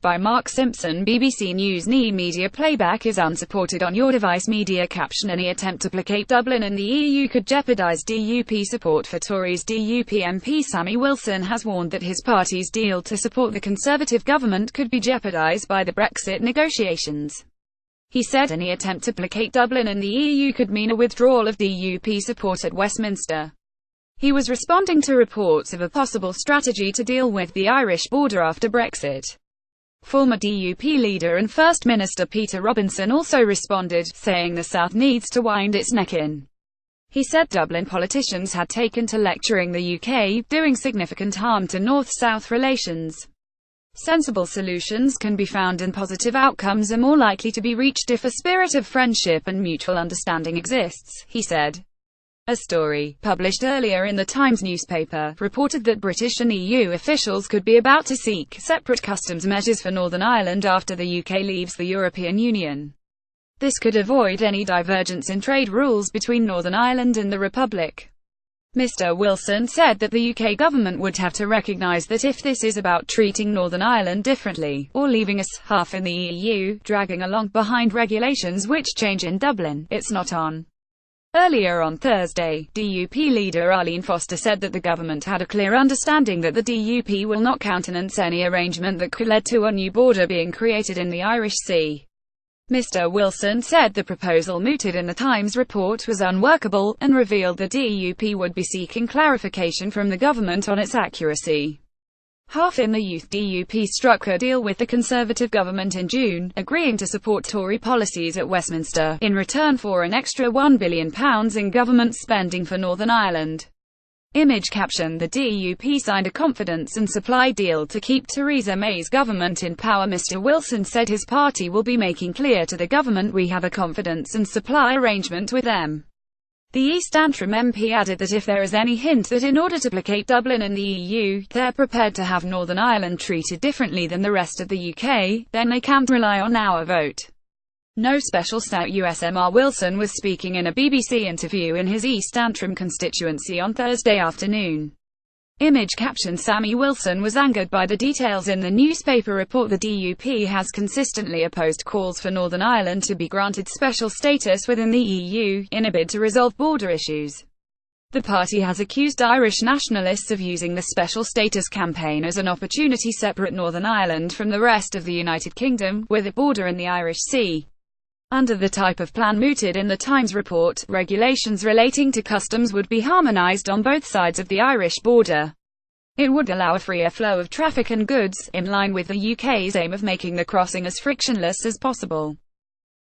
By Mark Simpson, BBC News. Media playback is unsupported on your device. Media caption: any attempt to placate Dublin and the EU could jeopardise DUP support for Tories. DUP MP Sammy Wilson has warned that his party's deal to support the Conservative government could be jeopardised by the Brexit negotiations. He said any attempt to placate Dublin and the EU could mean a withdrawal of DUP support at Westminster. He was responding to reports of a possible strategy to deal with the Irish border after Brexit. Former DUP leader and First Minister Peter Robinson also responded, saying the South needs to wind its neck in. He said Dublin politicians had taken to lecturing the UK, doing significant harm to North-South relations. Sensible solutions can be found and positive outcomes are more likely to be reached if a spirit of friendship and mutual understanding exists, he said. A story, published earlier in the Times newspaper, reported that British and EU officials could be about to seek separate customs measures for Northern Ireland after the UK leaves the European Union. This could avoid any divergence in trade rules between Northern Ireland and the Republic. Mr. Wilson said that the UK government would have to recognise that if this is about treating Northern Ireland differently, or leaving us, half in the EU, dragging along behind regulations which change in Dublin, it's not on. Earlier on Thursday, DUP leader Arlene Foster said that the government had a clear understanding that the DUP will not countenance any arrangement that could lead to a new border being created in the Irish Sea. Mr. Wilson said the proposal mooted in the Times report was unworkable, and revealed the DUP would be seeking clarification from the government on its accuracy. Half in the youth DUP struck a deal with the Conservative government in June, agreeing to support Tory policies at Westminster, in return for an extra £1 billion in government spending for Northern Ireland. Image caption: the DUP signed a confidence and supply deal to keep Theresa May's government in power. Mr. Wilson said his party will be making clear to the government we have a confidence and supply arrangement with them. The East Antrim MP added that if there is any hint that in order to placate Dublin and the EU, they're prepared to have Northern Ireland treated differently than the rest of the UK, then they can't rely on our vote. No special stout USMR. Wilson was speaking in a BBC interview in his East Antrim constituency on Thursday afternoon. Image caption: Sammy Wilson was angered by the details in the newspaper report. The DUP has consistently opposed calls for Northern Ireland to be granted special status within the EU, in a bid to resolve border issues. The party has accused Irish nationalists of using the special status campaign as an opportunity to separate Northern Ireland from the rest of the United Kingdom, with a border in the Irish Sea. Under the type of plan mooted in the Times report, regulations relating to customs would be harmonised on both sides of the Irish border. It would allow a freer flow of traffic and goods, in line with the UK's aim of making the crossing as frictionless as possible.